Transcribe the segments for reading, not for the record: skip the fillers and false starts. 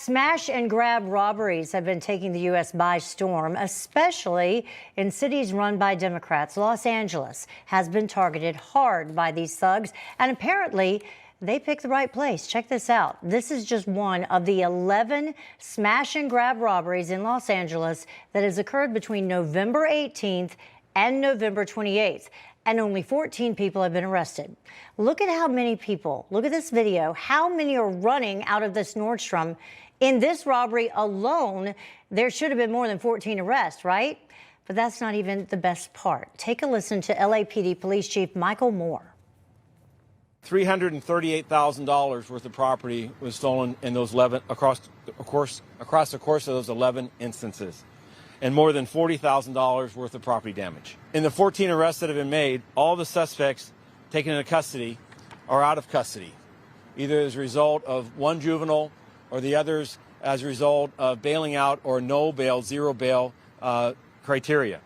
Smash and grab robberies have been taking the U.S. by storm, especially in cities run by Democrats. Los Angeles has been targeted hard by these thugs, and apparently they picked the right place. Check this out. This is just one of the 11 smash and grab robberies in Los Angeles that has occurred between November 18th and November 28th. And only 14 people have been arrested. Look at how many people, look at this video, how many are running out of this Nordstrom. In this robbery alone, there should have been more than 14 arrests, right? But that's not even the best part. Take a listen to LAPD Police Chief Michael Moore. $338,000 worth of property was stolen in those 11 across the course of those 11 instances, and more than $40,000 worth of property damage. In the 14 arrests that have been made, all the suspects taken into custody are out of custody, either as a result of one juvenile or the others as a result of bailing out or no bail, zero bail criteria.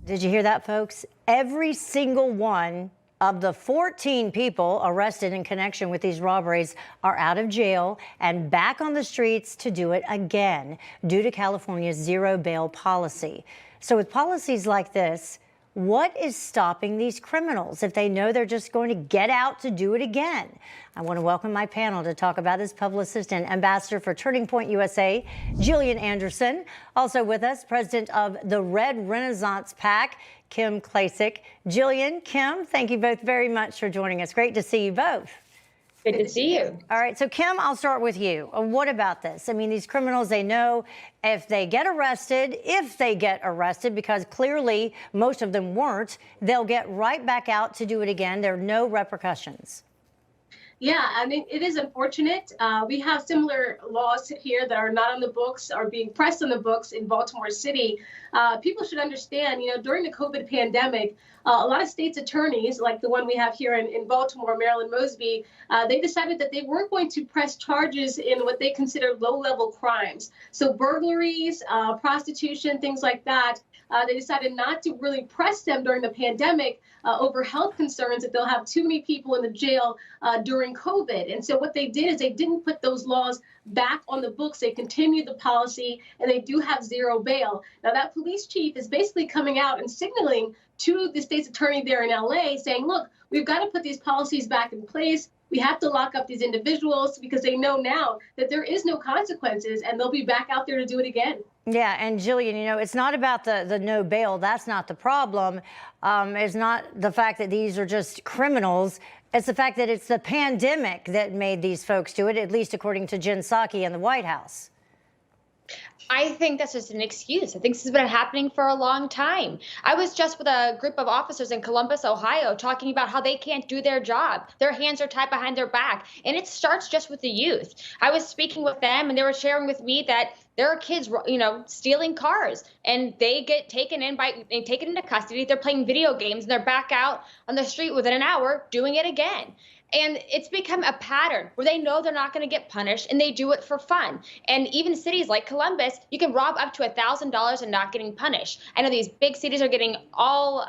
Did you hear that, folks? Every single one of the 14 people arrested in connection with these robberies are out of jail and back on the streets to do it again due to California's zero bail policy. So with policies like this, what is stopping these criminals if they know they're just going to get out to do it again? I want to welcome my panel to talk about this, publicist and ambassador for Turning Point USA, Jillian Anderson. Also with us, president of the Red Renaissance PAC, Kim Klacik. Jillian, Kim, thank you both very much for joining us. Great to see you both. Good to see you. All right, so Kim, I'll start with you. What about this? I mean, these criminals, they know if they get arrested, because clearly most of them weren't, they'll get right back out to do it again. There are no repercussions. Yeah, I mean, it is unfortunate. We have similar laws here that are not on the books, are being pressed on the books in Baltimore City. People should understand, during the COVID pandemic, a lot of states' attorneys, like the one we have here in Baltimore, Marilyn Mosby, they decided that they weren't going to press charges in what they consider low-level crimes. So burglaries, prostitution, things like that. They decided not to really press them during the pandemic over health concerns that they'll have too many people in the jail during COVID. And so what they did is they didn't put those laws back on the books. They continued the policy, and they do have zero bail. Now, that police chief is basically coming out and signaling to the state's attorney there in LA saying, look, we've got to put these policies back in place. We have to lock up these individuals because they know now that there is no consequences and they'll be back out there to do it again. Yeah, and Jillian, it's not about the no bail. That's not the problem. It's not the fact that these are just criminals. It's the fact that it's the pandemic that made these folks do it, at least according to Jen Psaki in the White House. I think that's just an excuse. I think this has been happening for a long time. I was just with a group of officers in Columbus, Ohio, talking about how they can't do their job. Their hands are tied behind their back. And it starts just with the youth. I was speaking with them, and they were sharing with me that there are kids, stealing cars, and they get taken into custody. They're playing video games, and they're back out on the street within an hour doing it again. And it's become a pattern where they know they're not going to get punished, and they do it for fun. And even cities like Columbus, you can rob up to $1,000 and not getting punished. I know these big cities are getting all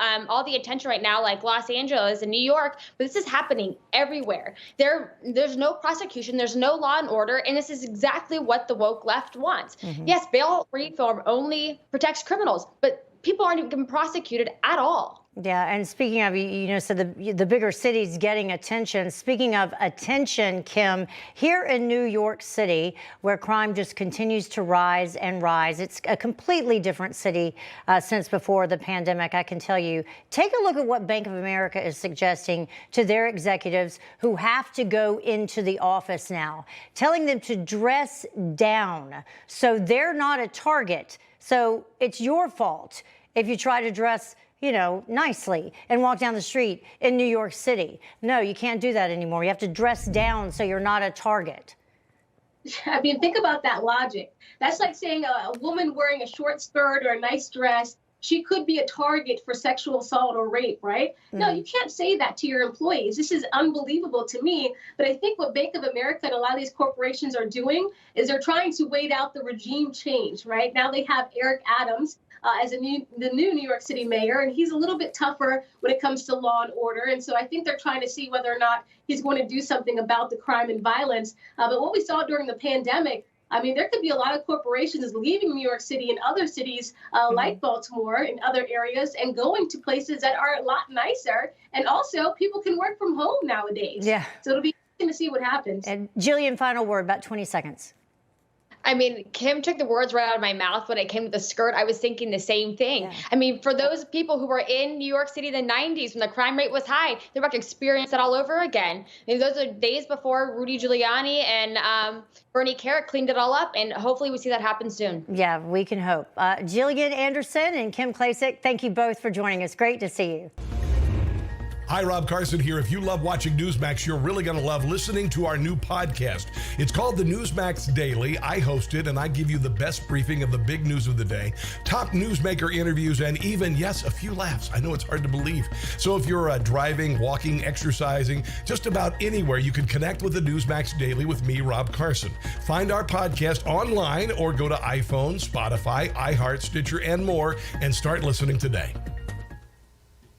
the attention right now, like Los Angeles and New York, but this is happening everywhere. There's no prosecution, there's no law and order, and this is exactly what the woke left wants. Mm-hmm. Yes, bail reform only protects criminals, but people aren't even prosecuted at all. Yeah, and speaking of, so the bigger cities getting attention. Speaking of attention, Kim, here in New York City, where crime just continues to rise and rise, it's a completely different city since before the pandemic, I can tell you. Take a look at what Bank of America is suggesting to their executives who have to go into the office now, telling them to dress down so they're not a target. So it's your fault if you try to dress nicely and walk down the street in New York City. No, you can't do that anymore. You have to dress down so you're not a target. I mean, think about that logic. That's like saying a woman wearing a short skirt or a nice dress, she could be a target for sexual assault or rape, right? Mm-hmm. No, you can't say that to your employees. This is unbelievable to me. But I think what Bank of America and a lot of these corporations are doing is they're trying to wait out the regime change, right? Now they have Eric Adams, as the new New York City mayor, and he's a little bit tougher when it comes to law and order. And so I think they're trying to see whether or not he's going to do something about the crime and violence. But what we saw during the pandemic, I mean, there could be a lot of corporations leaving New York City and other cities like Baltimore and other areas and going to places that are a lot nicer. And also, people can work from home nowadays. Yeah. So it'll be interesting to see what happens. And Jillian, final word, about 20 seconds. I mean, Kim took the words right out of my mouth when it came to the skirt. I was thinking the same thing. Yeah. I mean, for those people who were in New York City in the 90s when the crime rate was high, they're about to experience that all over again. I mean, those are days before Rudy Giuliani and Bernie Kerik cleaned it all up, and hopefully we see that happen soon. Yeah, we can hope. Jillian Anderson and Kim Klacik, thank you both for joining us. Great to see you. Hi, Rob Carson here. If you love watching Newsmax, you're really going to love listening to our new podcast. It's called the Newsmax Daily. I host it, and I give you the best briefing of the big news of the day, top newsmaker interviews, and even, yes, a few laughs. I know it's hard to believe. So if you're driving, walking, exercising, just about anywhere, you can connect with the Newsmax Daily with me, Rob Carson. Find our podcast online or go to iPhone, Spotify, iHeart, Stitcher, and more, and start listening today.